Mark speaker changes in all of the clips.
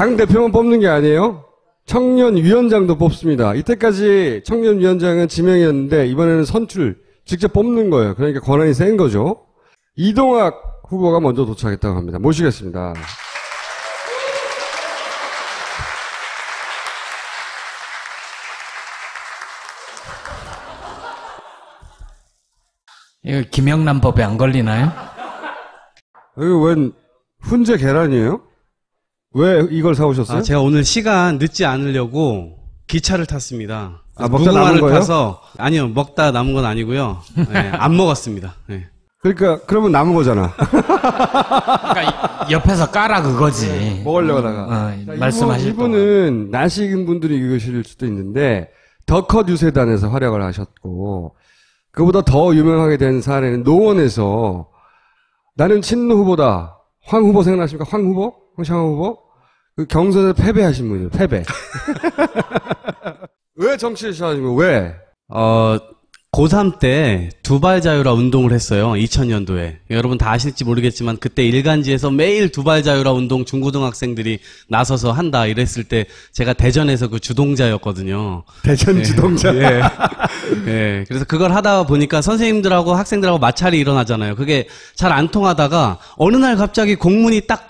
Speaker 1: 당 대표만 뽑는 게 아니에요. 청년위원장도 뽑습니다. 이때까지 청년위원장은 지명이었는데 이번에는 선출, 직접 뽑는 거예요. 그러니까 권한이 센 거죠. 이동학 후보가 먼저 도착했다고 합니다. 모시겠습니다.
Speaker 2: 이거 김영란 법에 안 걸리나요?
Speaker 1: 이거 웬 훈제 계란이에요? 왜 이걸 사오셨어요?
Speaker 3: 제가 오늘 시간 늦지 않으려고 기차를 탔습니다.
Speaker 1: 먹다 남은 거예요?
Speaker 3: 타서 아니요, 먹다 남은 건 아니고요. 네, 안 먹었습니다. 네.
Speaker 1: 그러니까 그러면 남은 거잖아.
Speaker 2: 그러니까 옆에서 까라 그거지.
Speaker 1: 먹으려고 하다가.
Speaker 2: 말씀하실
Speaker 1: 이분은 나식인 분들이 읽으실 수도 있는데 더컷 유세단에서 활약을 하셨고 그보다 더 유명하게 된 사례는 노원에서 나는 친노 후보다. 황 후보 생각나십니까? 황 후보? 황창호 후보? 그 경선에서 패배하신 분이에요. 패배. 왜 정치를 시작하신 거예요? 왜?
Speaker 3: 고3 때 두발 자유라 운동을 했어요. 2000년도에. 여러분 다 아실지 모르겠지만 그때 일간지에서 매일 두발 자유라 운동 중고등학생들이 나서서 한다 이랬을 때 제가 대전에서 그 주동자였거든요.
Speaker 1: 대전
Speaker 3: 네.
Speaker 1: 주동자.
Speaker 3: 예. 예. 그래서 그걸 하다 보니까 선생님들하고 학생들하고 마찰이 일어나잖아요. 그게 잘 안 통하다가 어느 날 갑자기 공문이 딱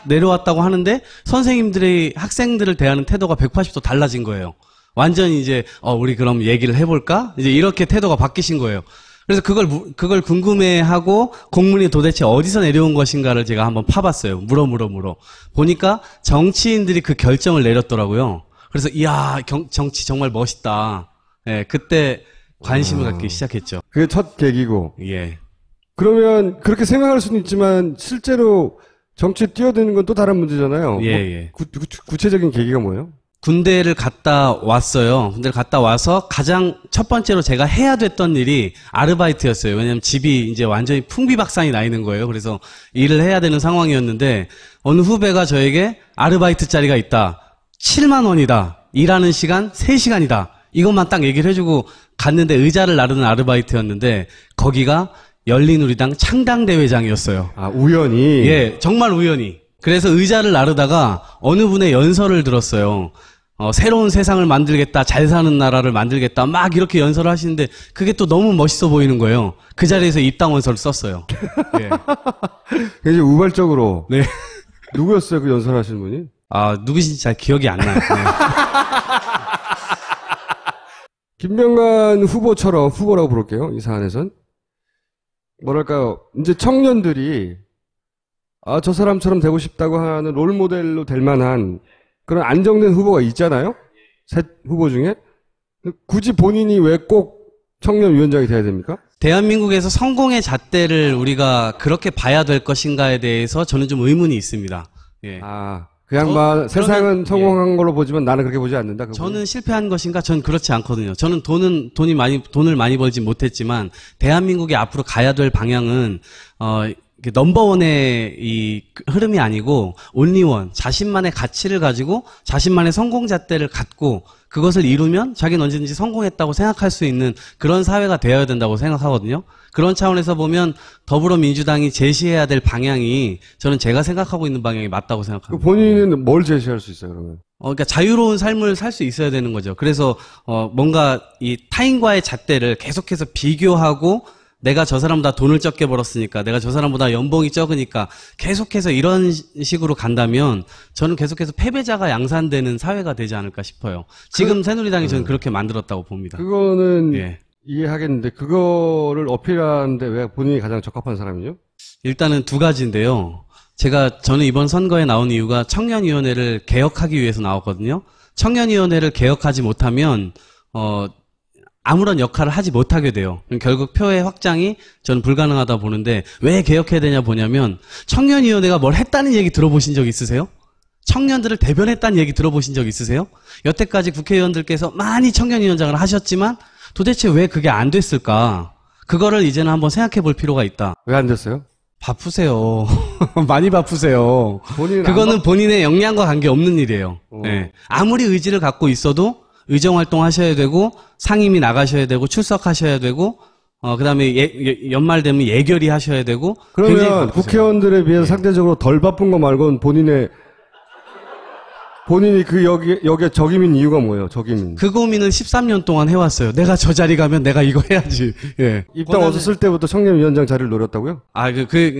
Speaker 3: 내려왔다고 하는데 선생님들이 학생들을 대하는 태도가 180도 달라진 거예요. 완전히 이제 우리 그럼 얘기를 해볼까? 이제 이렇게 태도가 바뀌신 거예요. 그래서 그걸 궁금해하고 공문이 도대체 어디서 내려온 것인가를 제가 한번 파봤어요. 물어. 보니까 정치인들이 그 결정을 내렸더라고요. 그래서 이야 정치 정말 멋있다. 예, 그때 관심을 갖기 시작했죠.
Speaker 1: 그게 첫 계기고.
Speaker 3: 예.
Speaker 1: 그러면 그렇게 생각할 수는 있지만 실제로 정치에 뛰어드는 건 또 다른 문제잖아요.
Speaker 3: 예.
Speaker 1: 구체적인 계기가 뭐예요?
Speaker 3: 군대를 갔다 왔어요. 군대를 갔다 와서 가장 첫 번째로 제가 해야 됐던 일이 아르바이트였어요. 왜냐면 집이 이제 완전히 풍비박산이 나 있는 거예요. 그래서 일을 해야 되는 상황이었는데 어느 후배가 저에게 아르바이트 자리가 있다. 7만 원이다. 일하는 시간 3시간이다. 이것만 딱 얘기를 해주고 갔는데 의자를 나르는 아르바이트였는데 거기가 열린우리당 창당대회장이었어요.
Speaker 1: 아, 우연히?
Speaker 3: 예, 정말 우연히. 그래서 의자를 나르다가 어느 분의 연설을 들었어요. 새로운 세상을 만들겠다, 잘 사는 나라를 만들겠다, 막 이렇게 연설을 하시는데 그게 또 너무 멋있어 보이는 거예요. 그 자리에서 입당원서를 썼어요. 예.
Speaker 1: 굉장히 우발적으로.
Speaker 3: 네.
Speaker 1: 누구였어요, 그 연설하시는 분이?
Speaker 3: 누구신지 잘 기억이 안 나요. 네.
Speaker 1: 김명관 후보처럼, 후보라고 부를게요, 이 사안에선. 뭐랄까요, 이제 청년들이 저 사람처럼 되고 싶다고 하는 롤모델로 될 만한 그런 안정된 후보가 있잖아요? 셋 후보 중에. 굳이 본인이 왜 꼭 청년위원장이 돼야 됩니까?
Speaker 3: 대한민국에서 성공의 잣대를 우리가 그렇게 봐야 될 것인가에 대해서 저는 좀 의문이 있습니다. 예.
Speaker 1: 그 양반 세상은 성공한 걸로 보지만 나는 그렇게 보지 않는다.
Speaker 3: 저는 실패한 것인가? 전 그렇지 않거든요. 저는 돈을 많이 벌지 못했지만 대한민국이 앞으로 가야 될 방향은 넘버원의 이 흐름이 아니고 온리원, 자신만의 가치를 가지고 자신만의 성공 잣대를 갖고 그것을 이루면 자기는 언제든지 성공했다고 생각할 수 있는 그런 사회가 되어야 된다고 생각하거든요. 그런 차원에서 보면 더불어민주당이 제시해야 될 방향이 저는 제가 생각하고 있는 방향이 맞다고 생각합니다.
Speaker 1: 본인은 뭘 제시할 수 있어요, 그러면?
Speaker 3: 그러니까 자유로운 삶을 살 수 있어야 되는 거죠. 그래서 뭔가 이 타인과의 잣대를 계속해서 비교하고 내가 저 사람보다 돈을 적게 벌었으니까, 내가 저 사람보다 연봉이 적으니까 계속해서 이런 식으로 간다면 저는 계속해서 패배자가 양산되는 사회가 되지 않을까 싶어요. 지금 새누리당이 저는 그렇게 만들었다고 봅니다.
Speaker 1: 그거는 이해하겠는데 그거를 어필하는데 왜 본인이 가장 적합한 사람이죠?
Speaker 3: 일단은 두 가지인데요. 저는 이번 선거에 나온 이유가 청년위원회를 개혁하기 위해서 나왔거든요. 청년위원회를 개혁하지 못하면 아무런 역할을 하지 못하게 돼요. 결국 표의 확장이 저는 불가능하다 보는데 왜 개혁해야 되냐 보냐면 청년위원회가 뭘 했다는 얘기 들어보신 적 있으세요? 청년들을 대변했다는 얘기 들어보신 적 있으세요? 여태까지 국회의원들께서 많이 청년위원장을 하셨지만 도대체 왜 그게 안 됐을까? 그거를 이제는 한번 생각해 볼 필요가 있다.
Speaker 1: 왜 안 됐어요?
Speaker 3: 바쁘세요. 많이 바쁘세요. 그거는 본인의 역량과 관계없는 일이에요. 네. 아무리 의지를 갖고 있어도 의정활동 하셔야 되고 상임위 나가셔야 되고 출석하셔야 되고 그다음에 연말 되면 예결위 하셔야 되고.
Speaker 1: 그러면 국회의원들에 비해서 상대적으로 덜 바쁜 거 말고는 본인의 본인이 여기에 적임인 이유가 뭐예요? 적임인.
Speaker 3: 그 고민을 13년 동안 해왔어요. 내가 저 자리 가면 내가 이거 해야지. 예.
Speaker 1: 입당 얻었을 때부터 청년위원장 자리를 노렸다고요?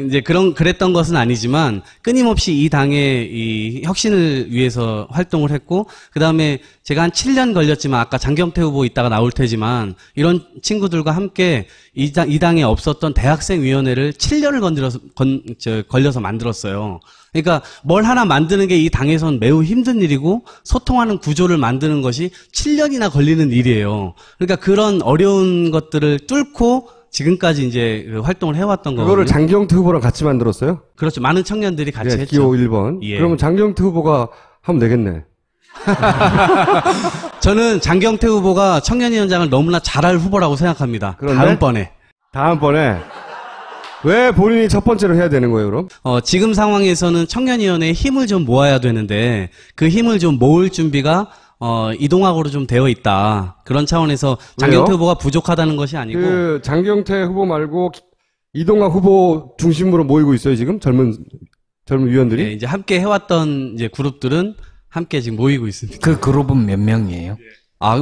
Speaker 3: 이제 그랬던 것은 아니지만, 끊임없이 이 당의 이 혁신을 위해서 활동을 했고, 그 다음에 제가 한 7년 걸렸지만, 아까 장경태 후보 이따가 나올 테지만, 이런 친구들과 함께 이 당에 없었던 대학생위원회를 7년을 걸려서 만들었어요. 그러니까 뭘 하나 만드는 게 이 당에선 매우 힘든 일이고 소통하는 구조를 만드는 것이 7년이나 걸리는 일이에요. 그러니까 그런 어려운 것들을 뚫고 지금까지 이제 활동을 해왔던 거거든요.
Speaker 1: 그거를 장경태 후보랑 같이 만들었어요?
Speaker 3: 그렇죠. 많은 청년들이 같이
Speaker 1: 예,
Speaker 3: 했죠.
Speaker 1: 기호 1번.
Speaker 3: 예.
Speaker 1: 그러면 장경태 후보가 하면 되겠네.
Speaker 3: 저는 장경태 후보가 청년위원장을 너무나 잘할 후보라고 생각합니다.
Speaker 1: 그런데? 다음번에 왜 본인이 첫 번째로 해야 되는 거예요, 그럼?
Speaker 3: 지금 상황에서는 청년위원회에 힘을 좀 모아야 되는데 그 힘을 좀 모을 준비가 이동학으로 좀 되어 있다. 그런 차원에서 장경태
Speaker 1: 왜요?
Speaker 3: 후보가 부족하다는 것이 아니고
Speaker 1: 그 장경태 후보 말고 이동학 후보 중심으로 모이고 있어요, 지금 젊은 위원들이?
Speaker 3: 네, 이제 함께 해왔던 이제 그룹들은 함께 지금 모이고 있습니다.
Speaker 2: 그 그룹은 몇 명이에요?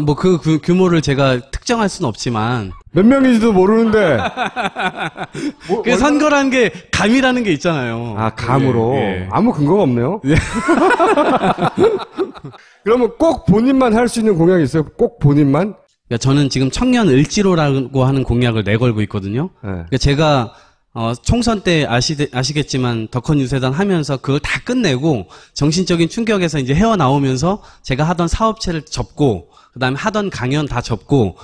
Speaker 3: 뭐 그 규모를 제가 특정할 수는 없지만
Speaker 1: 몇 명인지도 모르는데.
Speaker 3: 그 선거라는 게 감이라는 게 있잖아요.
Speaker 1: 아, 감으로.
Speaker 3: 예, 예.
Speaker 1: 아무 근거가 없네요. 그러면 꼭 본인만 할 수 있는 공약이 있어요? 꼭 본인만?
Speaker 3: 그러니까 저는 지금 청년 을지로라고 하는 공약을 내걸고 있거든요.
Speaker 1: 네.
Speaker 3: 그러니까 제가 총선 때 아시겠지만 덕헌 유세단 하면서 그걸 다 끝내고 정신적인 충격에서 이제 헤어나오면서 제가 하던 사업체를 접고 그다음에 하던 강연 다 접고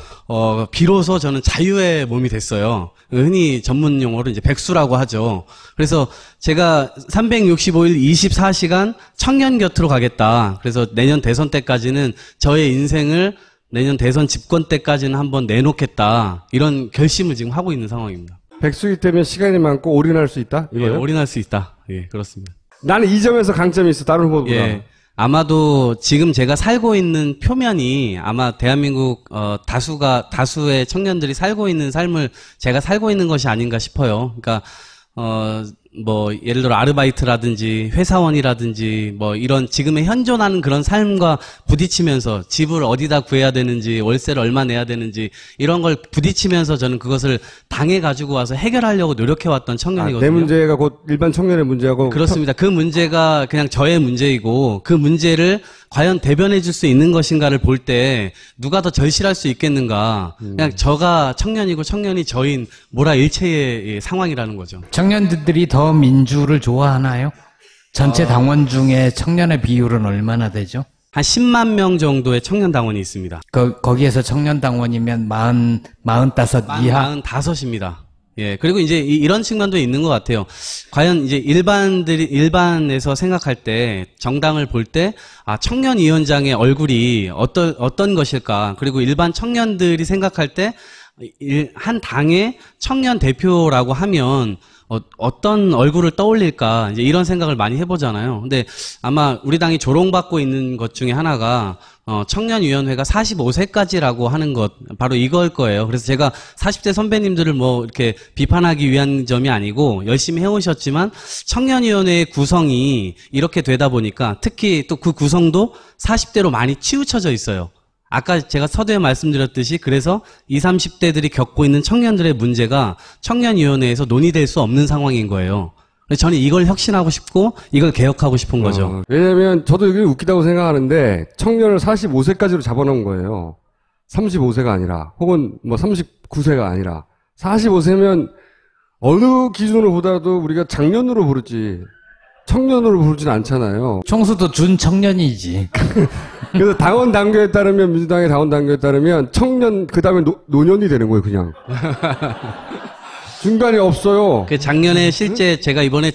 Speaker 3: 비로소 저는 자유의 몸이 됐어요. 흔히 전문 용어로 이제 백수라고 하죠. 그래서 제가 365일 24시간 청년 곁으로 가겠다. 그래서 내년 대선 때까지는 저의 인생을 내년 대선 집권 때까지는 한번 내놓겠다. 이런 결심을 지금 하고 있는 상황입니다.
Speaker 1: 백수기 때문에 시간이 많고 올인할 수 있다?
Speaker 3: 예,
Speaker 1: 이거요?
Speaker 3: 올인할 수 있다. 예, 그렇습니다.
Speaker 1: 나는 이 점에서 강점이 있어, 다른 후보보다.
Speaker 3: 예. 아마도 지금 제가 살고 있는 표면이 아마 대한민국 다수의 청년들이 살고 있는 삶을 제가 살고 있는 것이 아닌가 싶어요. 그러니까 뭐 예를 들어 아르바이트라든지 회사원이라든지 뭐 이런 지금의 현존하는 그런 삶과 부딪히면서 집을 어디다 구해야 되는지 월세를 얼마 내야 되는지 이런 걸 부딪히면서 저는 그것을 당에 가지고 와서 해결하려고 노력해왔던 청년이거든요.
Speaker 1: 내 문제가 곧 일반 청년의 문제하고.
Speaker 3: 그렇습니다. 그 문제가 그냥 저의 문제이고 그 문제를 과연 대변해 줄 수 있는 것인가를 볼 때 누가 더 절실할 수 있겠는가. 그냥 저가 청년이고 청년이 저인 모라일체의 상황이라는 거죠.
Speaker 2: 청년들이 더 민주를 좋아하나요? 전체 당원 중에 청년의 비율은 얼마나 되죠?
Speaker 3: 한 10만 명 정도의 청년 당원이 있습니다.
Speaker 2: 거기에서 청년 당원이면 45 이하?
Speaker 3: 45입니다. 예. 그리고 이제 이런 측면도 있는 것 같아요. 과연 이제 일반에서 생각할 때, 정당을 볼 때, 청년위원장의 얼굴이 어떤 것일까. 그리고 일반 청년들이 생각할 때, 한 당의 청년 대표라고 하면, 어떤 얼굴을 떠올릴까, 이제 이런 생각을 많이 해보잖아요. 근데 아마 우리 당이 조롱받고 있는 것 중에 하나가, 청년위원회가 45세까지라고 하는 것, 바로 이걸 거예요. 그래서 제가 40대 선배님들을 뭐 이렇게 비판하기 위한 점이 아니고, 열심히 해오셨지만, 청년위원회의 구성이 이렇게 되다 보니까, 특히 또 그 구성도 40대로 많이 치우쳐져 있어요. 아까 제가 서두에 말씀드렸듯이 그래서 20, 30대들이 겪고 있는 청년들의 문제가 청년위원회에서 논의될 수 없는 상황인 거예요. 그래서 저는 이걸 혁신하고 싶고 이걸 개혁하고 싶은 거죠.
Speaker 1: 왜냐면 저도 이게 웃기다고 생각하는데 청년을 45세까지로 잡아놓은 거예요. 35세가 아니라 혹은 뭐 39세가 아니라 45세면 어느 기준으로 보더라도 우리가 장년으로 부르지 청년으로 부르진 않잖아요.
Speaker 2: 총수도 준 청년이지.
Speaker 1: 그래서 당원 단계에 따르면 민주당의 당원 단계에 따르면 청년 그 다음에 노년이 되는 거예요, 그냥. 중간이 없어요.
Speaker 3: 그 작년에 실제 제가 이번에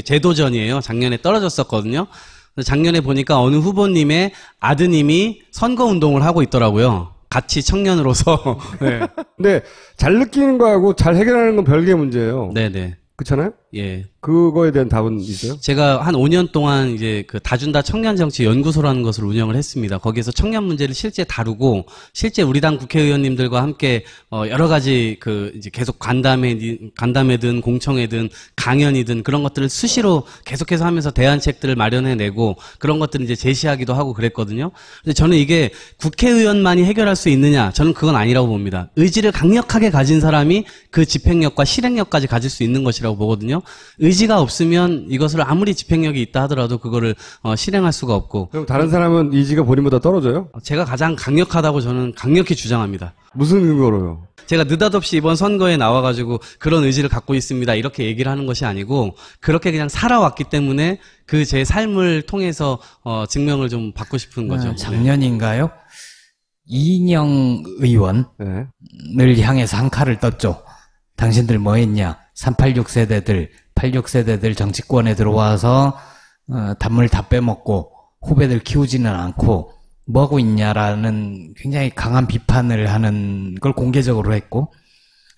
Speaker 3: 제도전이에요. 작년에 떨어졌었거든요. 작년에 보니까 어느 후보님의 아드님이 선거운동을 하고 있더라고요. 같이 청년으로서. 네.
Speaker 1: 근데 잘 느끼는 거하고 잘 해결하는 건 별개의 문제예요.
Speaker 3: 네네.
Speaker 1: 그렇잖아요?
Speaker 3: 예.
Speaker 1: 그거에 대한 답은 있어요?
Speaker 3: 제가 한 5년 동안 이제 그 다준다 청년정치연구소라는 것을 운영을 했습니다. 거기에서 청년 문제를 실제 다루고 실제 우리 당 국회의원님들과 함께 여러 가지 그 이제 계속 간담회든 공청회든 강연이든 그런 것들을 수시로 계속해서 하면서 대안책들을 마련해내고 그런 것들을 이제 제시하기도 하고 그랬거든요. 근데 저는 이게 국회의원만이 해결할 수 있느냐? 저는 그건 아니라고 봅니다. 의지를 강력하게 가진 사람이 그 집행력과 실행력까지 가질 수 있는 것이라고 보거든요. 의지가 없으면 이것을 아무리 집행력이 있다 하더라도 그거를 실행할 수가 없고.
Speaker 1: 그럼 다른 사람은 의지가 본인보다 떨어져요?
Speaker 3: 제가 가장 강력하다고 저는 강력히 주장합니다.
Speaker 1: 무슨 근거로요?
Speaker 3: 제가 느닷없이 이번 선거에 나와가지고 그런 의지를 갖고 있습니다. 이렇게 얘기를 하는 것이 아니고 그렇게 그냥 살아왔기 때문에 그 제 삶을 통해서 증명을 좀 받고 싶은 거죠.
Speaker 2: 작년인가요? 이인영 의원을
Speaker 1: 네.
Speaker 2: 향해서 한 칼을 떴죠. 당신들 뭐 했냐? 386 세대들, 86 세대들 정치권에 들어와서 단물 다 빼먹고 후배들 키우지는 않고 뭐 하고 있냐라는 굉장히 강한 비판을 하는 걸 공개적으로 했고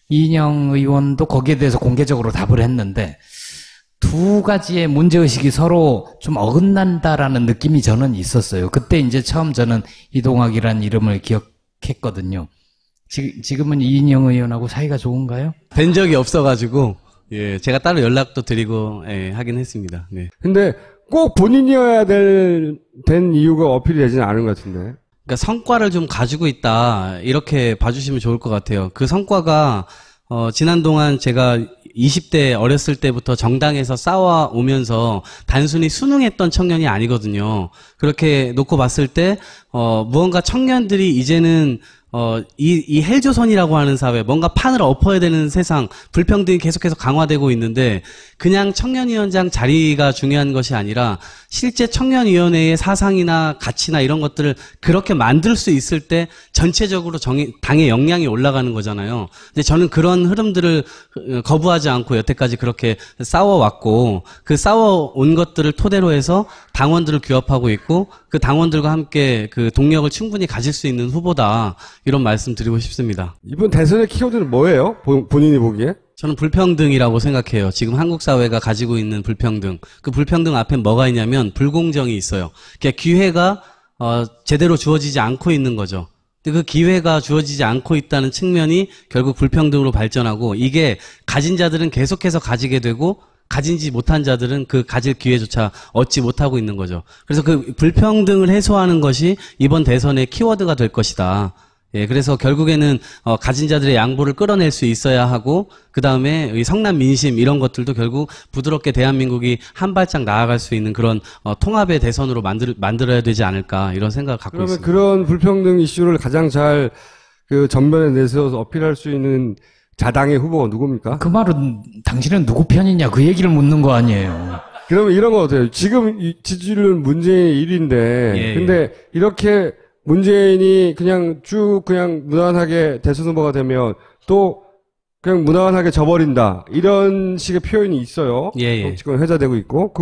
Speaker 2: 이인영 의원도 거기에 대해서 공개적으로 답을 했는데 두 가지의 문제의식이 서로 좀 어긋난다라는 느낌이 저는 있었어요. 그때 이제 처음 저는 이동학이라는 이름을 기억했거든요. 지금은 이인영 의원하고 사이가 좋은가요?
Speaker 3: 된 적이 없어가지고 예, 제가 따로 연락도 드리고 예, 하긴 했습니다. 네.
Speaker 1: 근데 꼭 본인이어야 된 이유가 어필이 되지는 않은 것 같은데.
Speaker 3: 그러니까 성과를 좀 가지고 있다 이렇게 봐주시면 좋을 것 같아요. 그 성과가 지난 동안 제가 20대 어렸을 때부터 정당에서 싸워오면서 단순히 순응했던 청년이 아니거든요. 그렇게 놓고 봤을 때 무언가 청년들이 이제는 이 헬조선이라고 하는 사회, 뭔가 판을 엎어야 되는 세상, 불평등이 계속해서 강화되고 있는데, 그냥 청년위원장 자리가 중요한 것이 아니라, 실제 청년위원회의 사상이나 가치나 이런 것들을 그렇게 만들 수 있을 때, 전체적으로 당의 역량이 올라가는 거잖아요. 근데 저는 그런 흐름들을 거부하지 않고 여태까지 그렇게 싸워왔고, 그 싸워온 것들을 토대로 해서 당원들을 규합하고 있고, 그 당원들과 함께 그 동력을 충분히 가질 수 있는 후보다, 이런 말씀 드리고 싶습니다.
Speaker 1: 이번 대선의 키워드는 뭐예요? 본인이 보기에?
Speaker 3: 저는 불평등이라고 생각해요. 지금 한국 사회가 가지고 있는 불평등. 그 불평등 앞에 뭐가 있냐면 불공정이 있어요. 그러니까 기회가 제대로 주어지지 않고 있는 거죠. 근데 그 기회가 주어지지 않고 있다는 측면이 결국 불평등으로 발전하고 이게 가진 자들은 계속해서 가지게 되고 가진지 못한 자들은 그 가질 기회조차 얻지 못하고 있는 거죠. 그래서 그 불평등을 해소하는 것이 이번 대선의 키워드가 될 것이다. 예, 그래서 결국에는 가진 자들의 양보를 끌어낼 수 있어야 하고 그 다음에 이 성남 민심 이런 것들도 결국 부드럽게 대한민국이 한 발짝 나아갈 수 있는 그런 통합의 대선으로 만들어야 되지 않을까 이런 생각을 갖고 있습니다.
Speaker 1: 그러면 그런 불평등 이슈를 가장 잘 그 전면에 내세워서 어필할 수 있는 자당의 후보가 누굽니까?
Speaker 2: 그 말은 당신은 누구 편이냐 그 얘기를 묻는 거 아니에요.
Speaker 1: 그러면 이런 거 어때요? 지금 지지율은 문재인 1위인데
Speaker 3: 예,
Speaker 1: 근데 이렇게 문재인이 그냥 쭉 그냥 무난하게 대선 후보가 되면 또 그냥 무난하게 져버린다. 이런 식의 표현이 있어요.
Speaker 3: 예.
Speaker 1: 정치권 회자되고 있고.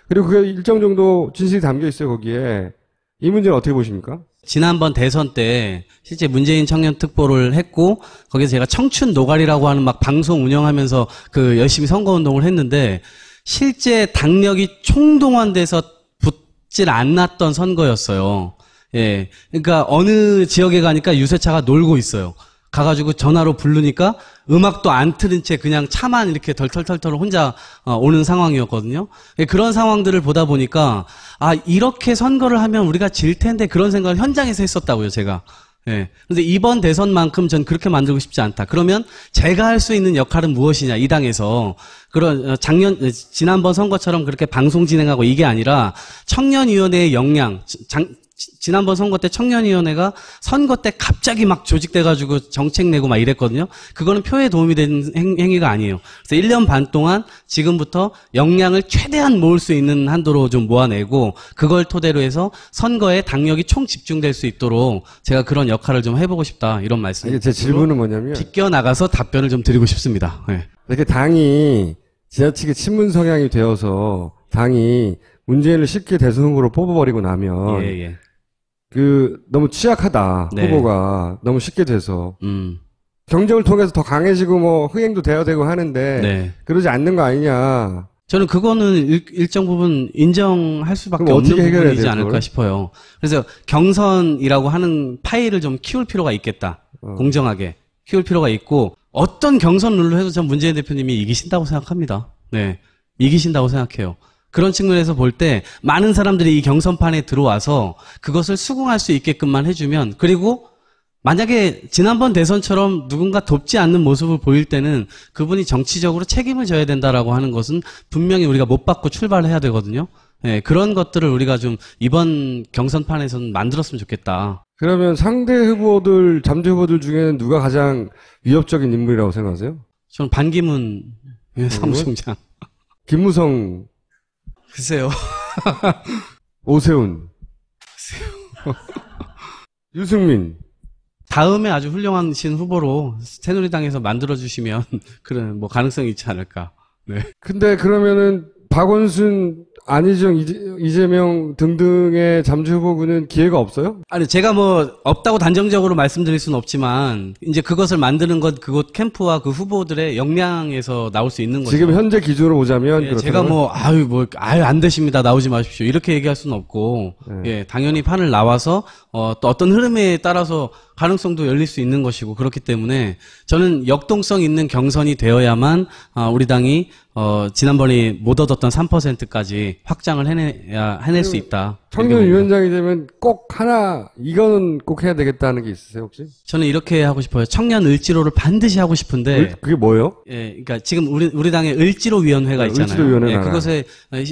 Speaker 1: 그리고 그게 일정 정도 진실이 담겨 있어요, 거기에. 이 문제는 어떻게 보십니까?
Speaker 3: 지난번 대선 때 실제 문재인 청년 특보를 했고 거기서 제가 청춘 노가리라고 하는 막 방송 운영하면서 그 열심히 선거운동을 했는데 실제 당력이 총동원돼서 붙질 않았던 선거였어요. 예. 그러니까 어느 지역에 가니까 유세차가 놀고 있어요. 가가지고 전화로 부르니까 음악도 안 틀은 채 그냥 차만 이렇게 덜털털털 혼자 오는 상황이었거든요. 예, 그런 상황들을 보다 보니까 아 이렇게 선거를 하면 우리가 질 텐데 그런 생각을 현장에서 했었다고요, 제가. 예. 근데 이번 대선만큼 전 그렇게 만들고 싶지 않다. 그러면 제가 할 수 있는 역할은 무엇이냐, 이 당에서. 그런, 지난번 선거처럼 그렇게 방송 진행하고 이게 아니라 청년위원회의 역량, 지난번 선거 때 청년위원회가 선거 때 갑자기 막 조직돼가지고 정책 내고 막 이랬거든요. 그거는 표에 도움이 되는 행위가 아니에요. 그래서 1년 반 동안 지금부터 역량을 최대한 모을 수 있는 한도로 좀 모아내고 그걸 토대로 해서 선거에 당력이 총 집중될 수 있도록 제가 그런 역할을 좀 해보고 싶다. 이런 말씀.
Speaker 1: 이게 제 질문은 뭐냐면
Speaker 3: 비껴나가서 답변을 좀 드리고 싶습니다. 네.
Speaker 1: 이렇게 당이 지나치게 친문 성향이 되어서 당이 문재인을 쉽게 대선 후보로 뽑아버리고 나면
Speaker 3: 예.
Speaker 1: 너무 취약하다.
Speaker 3: 네.
Speaker 1: 후보가 너무 쉽게 돼서 경쟁을 통해서 더 강해지고 뭐 흥행도 돼야 되고 하는데
Speaker 3: 네.
Speaker 1: 그러지 않는 거 아니냐.
Speaker 3: 저는 그거는 일정 부분 인정할 수밖에
Speaker 1: 그럼
Speaker 3: 없는
Speaker 1: 어떻게 해결해야
Speaker 3: 부분이지
Speaker 1: 돼요,
Speaker 3: 않을까
Speaker 1: 그걸?
Speaker 3: 싶어요. 그래서 경선이라고 하는 파일을 좀 키울 필요가 있겠다. 공정하게 키울 필요가 있고 어떤 경선 룰로 해도 전 문재인 대표님이 이기신다고 생각합니다. 네, 이기신다고 생각해요. 그런 측면에서 볼 때 많은 사람들이 이 경선판에 들어와서 그것을 수긍할 수 있게끔만 해주면 그리고 만약에 지난번 대선처럼 누군가 돕지 않는 모습을 보일 때는 그분이 정치적으로 책임을 져야 된다라고 하는 것은 분명히 우리가 못 받고 출발을 해야 되거든요. 네, 그런 것들을 우리가 좀 이번 경선판에서는 만들었으면 좋겠다.
Speaker 1: 그러면 상대 후보들, 잠재 후보들 중에는 누가 가장 위협적인 인물이라고 생각하세요?
Speaker 3: 저는 반기문 사무총장.
Speaker 1: 김무성,
Speaker 3: 글쎄요.
Speaker 1: 오세훈, 유승민.
Speaker 3: 다음에 아주 훌륭하신 후보로 새누리당에서 만들어주시면 그런 뭐 가능성이 있지 않을까. 네.
Speaker 1: 근데 그러면은 박원순, 안희정, 이재명 등등의 잠재 후보군은 기회가 없어요?
Speaker 3: 아니, 제가 뭐, 없다고 단정적으로 말씀드릴 수는 없지만, 이제 그것을 만드는 것, 그곳 캠프와 그 후보들의 역량에서 나올 수 있는 거죠.
Speaker 1: 지금 현재 기준으로 보자면
Speaker 3: 예,
Speaker 1: 그렇다면
Speaker 3: 제가 뭐, 아유, 안 되십니다. 나오지 마십시오. 이렇게 얘기할 수는 없고, 예, 당연히 판을 나와서, 또 어떤 흐름에 따라서 가능성도 열릴 수 있는 것이고, 그렇기 때문에 저는 역동성 있는 경선이 되어야만, 우리 당이, 지난번에 못 얻었던 3%까지 확장을 해낼 수 있다.
Speaker 1: 청년위원장이 되면 꼭 하나, 이거는 꼭 해야 되겠다는 게 있으세요, 혹시?
Speaker 3: 저는 이렇게 하고 싶어요. 청년 을지로를 반드시 하고 싶은데,
Speaker 1: 그게 뭐예요?
Speaker 3: 예, 그러니까 지금 우리 당의 을지로위원회가 있잖아요.
Speaker 1: 을지로위원회
Speaker 3: 예, 그것에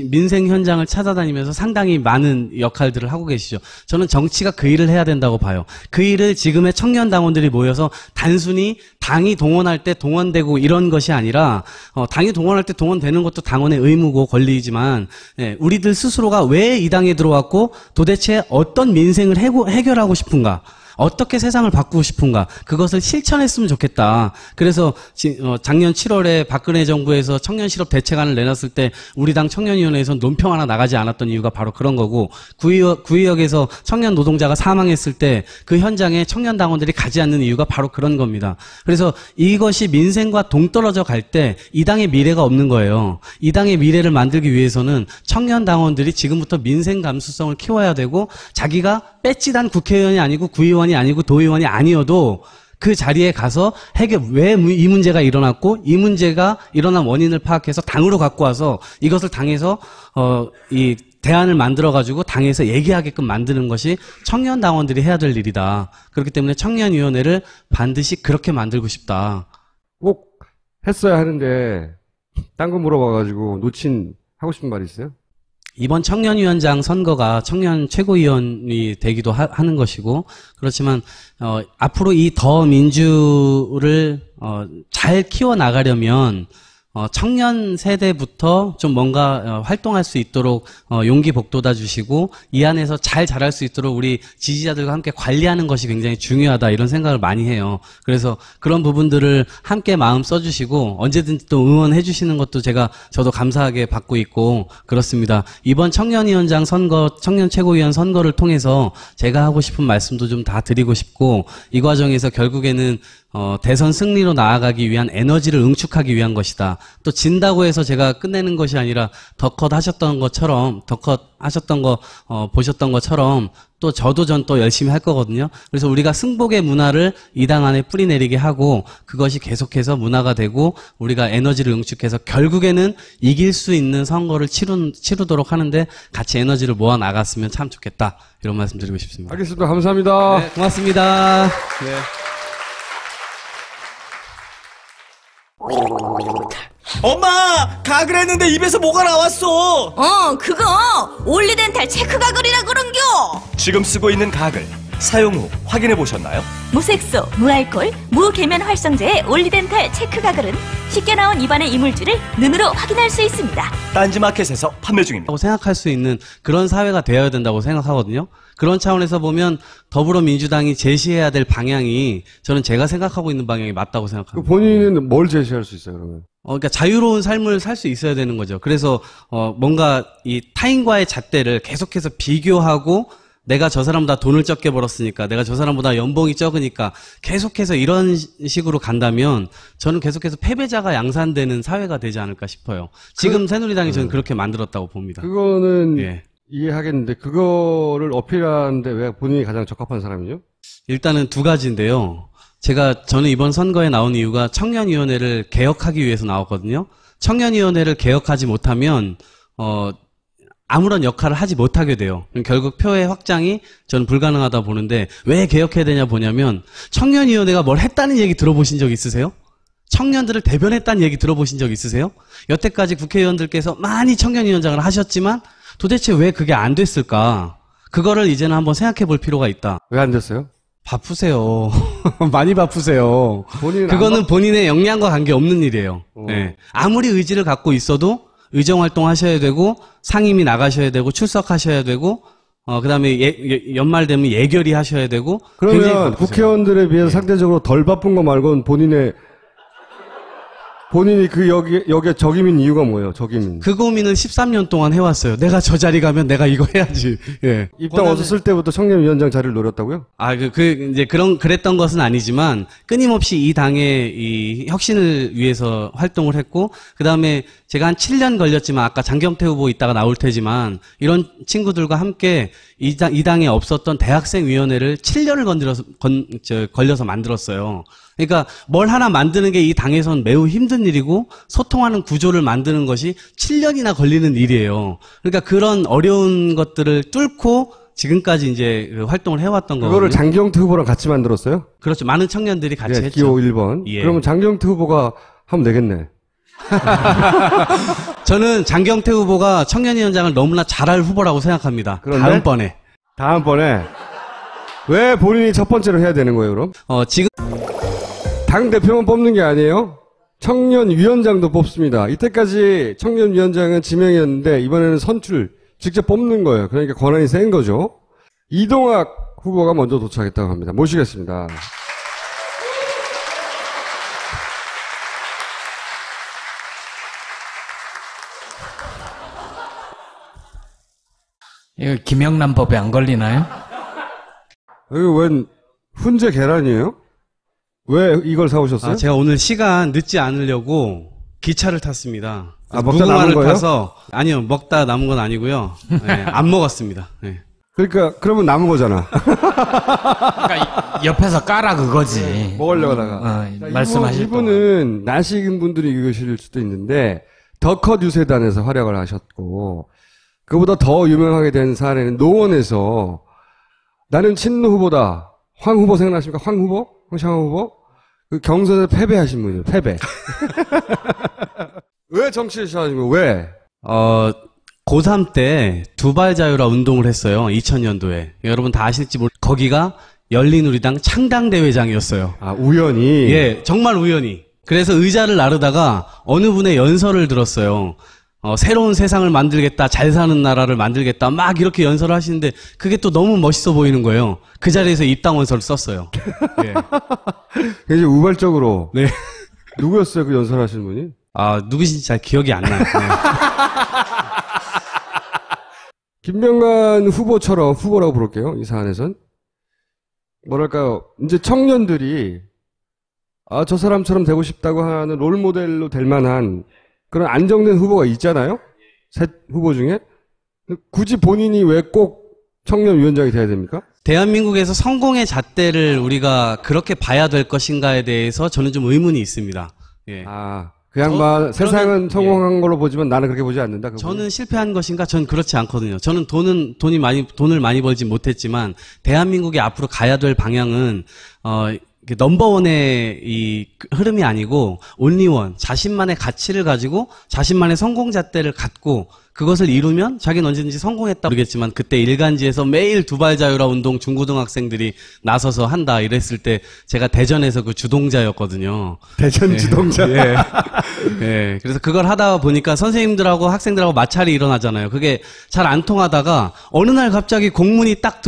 Speaker 3: 민생 현장을 찾아다니면서 상당히 많은 역할들을 하고 계시죠. 저는 정치가 그 일을 해야 된다고 봐요. 그 일을 지금의 청년 당원들이 모여서 단순히 당이 동원할 때 동원되고 이런 것이 아니라 당이 동원할 때 동원되는 것도 당원의 의무고 권리이지만 예, 우리들 스스로가 왜 이 당에 들어왔고 도대체 어떤 민생을 해결하고 싶은가? 어떻게 세상을 바꾸고 싶은가 그것을 실천했으면 좋겠다. 그래서 작년 7월에 박근혜 정부에서 청년 실업 대책안을 내놨을 때 우리 당 청년위원회에서 논평 하나 나가지 않았던 이유가 바로 그런 거고 구의역에서 청년 노동자가 사망했을 때 그 현장에 청년 당원들이 가지 않는 이유가 바로 그런 겁니다. 그래서 이것이 민생과 동떨어져 갈 때 이 당의 미래가 없는 거예요. 이 당의 미래를 만들기 위해서는 청년 당원들이 지금부터 민생 감수성을 키워야 되고 자기가 빼찌단 국회의원이 아니고 구의원이 아니고 도의원이 아니어도 그 자리에 가서 왜 이 문제가 일어났고 이 문제가 일어난 원인을 파악해서 당으로 갖고 와서 이것을 당에서 이 대안을 만들어가지고 당에서 얘기하게끔 만드는 것이 청년 당원들이 해야 될 일이다. 그렇기 때문에 청년위원회를 반드시 그렇게 만들고 싶다.
Speaker 1: 꼭 했어야 하는데 딴 거 물어봐가지고 하고 싶은 말 있어요?
Speaker 3: 이번 청년위원장 선거가 청년 최고위원이 되기도 하는 것이고 그렇지만 앞으로 이 더 민주를 잘 키워나가려면 청년 세대부터 좀 뭔가 활동할 수 있도록 용기 북돋아 주시고 이 안에서 잘 자랄 수 있도록 우리 지지자들과 함께 관리하는 것이 굉장히 중요하다 이런 생각을 많이 해요. 그래서 그런 부분들을 함께 마음 써주시고 언제든지 또 응원해 주시는 것도 저도 감사하게 받고 있고 그렇습니다. 이번 청년위원장 선거, 청년 최고위원 선거를 통해서 제가 하고 싶은 말씀도 좀 다 드리고 싶고 이 과정에서 결국에는 대선 승리로 나아가기 위한 에너지를 응축하기 위한 것이다. 또 진다고 해서 제가 끝내는 것이 아니라 더 하셨던 거 보셨던 것처럼 또 전 또 열심히 할 거거든요. 그래서 우리가 승복의 문화를 이 당 안에 뿌리내리게 하고 그것이 계속해서 문화가 되고 우리가 에너지를 응축해서 결국에는 이길 수 있는 선거를 치르도록 하는데 같이 에너지를 모아 나갔으면 참 좋겠다. 이런 말씀 드리고 싶습니다.
Speaker 1: 알겠습니다. 감사합니다.
Speaker 3: 네, 고맙습니다. 네.
Speaker 4: 엄마! 가글 했는데 입에서 뭐가 나왔어!
Speaker 5: 그거 올리덴탈 체크 가글이라 그런겨.
Speaker 4: 지금 쓰고 있는 가글 사용 후 확인해 보셨나요?
Speaker 5: 무색소, 무알콜, 무계면 활성제의 올리덴탈 체크 가글은 쉽게 나온 입안의 이물질을 눈으로 확인할 수 있습니다.
Speaker 4: 딴지마켓에서 판매 중입니다.
Speaker 3: 라고 생각할 수 있는 그런 사회가 되어야 된다고 생각하거든요. 그런 차원에서 보면 더불어민주당이 제시해야 될 방향이 저는 제가 생각하고 있는 방향이 맞다고 생각합니다.
Speaker 1: 본인은 뭘 제시할 수 있어요, 그러면?
Speaker 3: 그러니까 자유로운 삶을 살 수 있어야 되는 거죠. 그래서 뭔가 이 타인과의 잣대를 계속해서 비교하고 내가 저 사람보다 돈을 적게 벌었으니까, 내가 저 사람보다 연봉이 적으니까 계속해서 이런 식으로 간다면 저는 계속해서 패배자가 양산되는 사회가 되지 않을까 싶어요. 지금 새누리당이 저는 그렇게 만들었다고 봅니다.
Speaker 1: 그거는
Speaker 3: 예.
Speaker 1: 이해하겠는데 그거를 어필하는데 왜 본인이 가장 적합한 사람이죠?
Speaker 3: 일단은 두 가지인데요. 저는 이번 선거에 나온 이유가 청년위원회를 개혁하기 위해서 나왔거든요. 청년위원회를 개혁하지 못하면, 아무런 역할을 하지 못하게 돼요. 결국 표의 확장이 저는 불가능하다 보는데, 왜 개혁해야 되냐 보냐면, 청년위원회가 뭘 했다는 얘기 들어보신 적 있으세요? 청년들을 대변했다는 얘기 들어보신 적 있으세요? 여태까지 국회의원들께서 많이 청년위원장을 하셨지만, 도대체 왜 그게 안 됐을까? 그거를 이제는 한번 생각해 볼 필요가 있다.
Speaker 1: 왜 안 됐어요?
Speaker 3: 바쁘세요. 많이 바쁘세요.
Speaker 1: 본인은
Speaker 3: 그거는 본인의 역량과 관계없는 일이에요. 네. 아무리 의지를 갖고 있어도 의정활동 하셔야 되고 상임위 나가셔야 되고 출석하셔야 되고 그 다음에 연말 되면 예결위 하셔야 되고.
Speaker 1: 그러면 국회의원들에 비해서 상대적으로 덜 바쁜 거 말고는 본인이 여기에 적임인 이유가 뭐예요? 적임인.
Speaker 3: 그 고민은 13년 동안 해왔어요. 내가 저 자리 가면 내가 이거 해야지. 예.
Speaker 1: 입당 얻었을 때부터 청년위원장 자리를 노렸다고요?
Speaker 3: 이제 그랬던 것은 아니지만, 끊임없이 이 당의 이 혁신을 위해서 활동을 했고, 그 다음에 제가 한 7년 걸렸지만, 아까 장경태 후보 이따가 나올 테지만, 이런 친구들과 함께 이 당에 없었던 대학생위원회를 7년을 걸려서 만들었어요. 그러니까 뭘 하나 만드는 게 이 당에선 매우 힘든 일이고 소통하는 구조를 만드는 것이 7년이나 걸리는 일이에요. 그러니까 그런 어려운 것들을 뚫고 지금까지 이제 활동을 해왔던 거거든요.
Speaker 1: 그거를 장경태 후보랑 같이 만들었어요?
Speaker 3: 그렇죠. 많은 청년들이 같이 했죠.
Speaker 1: 기호 1번.
Speaker 3: 예.
Speaker 1: 그러면 장경태 후보가 하면 되겠네.
Speaker 3: 저는 장경태 후보가 청년위원장을 너무나 잘할 후보라고 생각합니다.
Speaker 1: 그런데? 다음번에 왜 본인이 첫 번째로 해야 되는 거예요, 그럼?
Speaker 3: 지금
Speaker 1: 당 대표만 뽑는 게 아니에요. 청년위원장도 뽑습니다. 이때까지 청년위원장은 지명이었는데 이번에는 선출, 직접 뽑는 거예요. 그러니까 권한이 센 거죠. 이동학 후보가 먼저 도착했다고 합니다. 모시겠습니다.
Speaker 2: 이거 김영란 법에 안 걸리나요?
Speaker 1: 이거 웬 훈제 계란이에요? 왜 이걸 사오셨어요?
Speaker 3: 제가 오늘 시간 늦지 않으려고 기차를 탔습니다.
Speaker 1: 먹다 남은 거예요?
Speaker 3: 타서, 아니요, 먹다 남은 건 아니고요. 네, 안 먹었습니다. 네.
Speaker 1: 그러니까 그러면 남은 거잖아.
Speaker 2: 그러니까 옆에서 까라 그거지.
Speaker 1: 먹으려고 하다가.
Speaker 2: 말씀하실
Speaker 1: 이분은 나식인 분들이 읽으실 수도 있는데 더컷 유세단에서 활약을 하셨고, 그보다 더 유명하게 된 사례는 노원에서 나는 친노 후보다. 황 후보 생각나십니까? 황 후보? 황창호 후보? 그 경선에서 패배하신 분이에요. 패배. 왜 정치를 시작하신 거예요? 왜?
Speaker 3: 고3 때 두발자유라 운동을 했어요. 2000년도에. 여러분 다 아실지 거기가 열린우리당 창당대회장이었어요.
Speaker 1: 우연히?
Speaker 3: 예, 정말 우연히. 그래서 의자를 나르다가 어느 분의 연설을 들었어요. 새로운 세상을 만들겠다, 잘 사는 나라를 만들겠다, 막 이렇게 연설을 하시는데 그게 또 너무 멋있어 보이는 거예요. 그 자리에서 입당원서를 썼어요. 예.
Speaker 1: 굉장히 우발적으로.
Speaker 3: 네.
Speaker 1: 누구였어요, 그 연설하시는 분이?
Speaker 3: 누구신지 잘 기억이 안 나요. 네.
Speaker 1: 김명관 후보처럼, 후보라고 부를게요, 이 사안에선. 뭐랄까요, 이제 청년들이, 저 사람처럼 되고 싶다고 하는 롤모델로 될 만한 그런 안정된 후보가 있잖아요? 셋 후보 중에. 굳이 본인이 왜 꼭 청년위원장이 돼야 됩니까?
Speaker 3: 대한민국에서 성공의 잣대를 우리가 그렇게 봐야 될 것인가에 대해서 저는 좀 의문이 있습니다. 예.
Speaker 1: 그 양반 세상은 성공한 걸로 보지만 나는 그렇게 보지 않는다.
Speaker 3: 저는 실패한 것인가? 저는 그렇지 않거든요. 저는 돈을 많이 벌지 못했지만 대한민국이 앞으로 가야 될 방향은 넘버원의 이 흐름이 아니고 온리원, 자신만의 가치를 가지고 자신만의 성공 잣대를 갖고 그것을 이루면 자기는 언제든지 성공했다 모르겠지만 그때 일간지에서 매일 두발자유라 운동 중고등학생들이 나서서 한다 이랬을 때 제가 대전에서 그 주동자였거든요.
Speaker 1: 대전 주동자.
Speaker 3: 예. 예. 그래서 그걸 하다 보니까 선생님들하고 학생들하고 마찰이 일어나잖아요. 그게 잘 안 통하다가 어느 날 갑자기 공문이 딱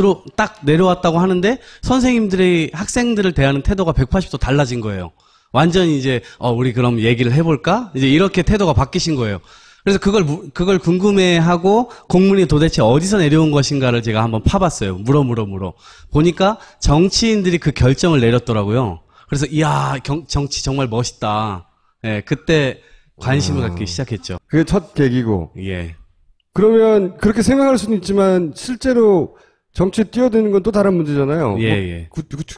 Speaker 3: 내려왔다고 하는데 선생님들이 학생들을 대하는 태도가 180도 달라진 거예요. 완전히 이제 우리 그럼 얘기를 해볼까? 이제 이렇게 태도가 바뀌신 거예요. 그래서 그걸 궁금해하고 공문이 도대체 어디서 내려온 것인가를 제가 한번 파봤어요. 물어. 보니까 정치인들이 그 결정을 내렸더라고요. 그래서 이야, 정치 정말 멋있다. 예, 그때 관심을 갖기 시작했죠.
Speaker 1: 그게 첫 계기고.
Speaker 3: 예.
Speaker 1: 그러면 그렇게 생각할 수는 있지만 실제로 정치에 뛰어드는 건 또 다른 문제잖아요.
Speaker 3: 예.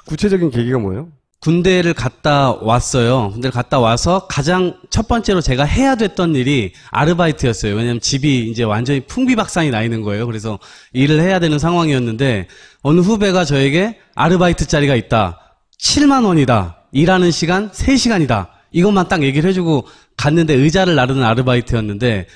Speaker 1: 구체적인 계기가 뭐예요?
Speaker 3: 군대를 갔다 왔어요. 군대를 갔다 와서 가장 첫 번째로 제가 해야 됐던 일이 아르바이트였어요. 왜냐면 집이 이제 완전히 풍비박산이 나 있는 거예요. 그래서 일을 해야 되는 상황이었는데 어느 후배가 저에게 아르바이트 자리가 있다. 7만 원이다. 일하는 시간 3시간이다. 이것만 딱 얘기를 해주고 갔는데 의자를 나르는 아르바이트였는데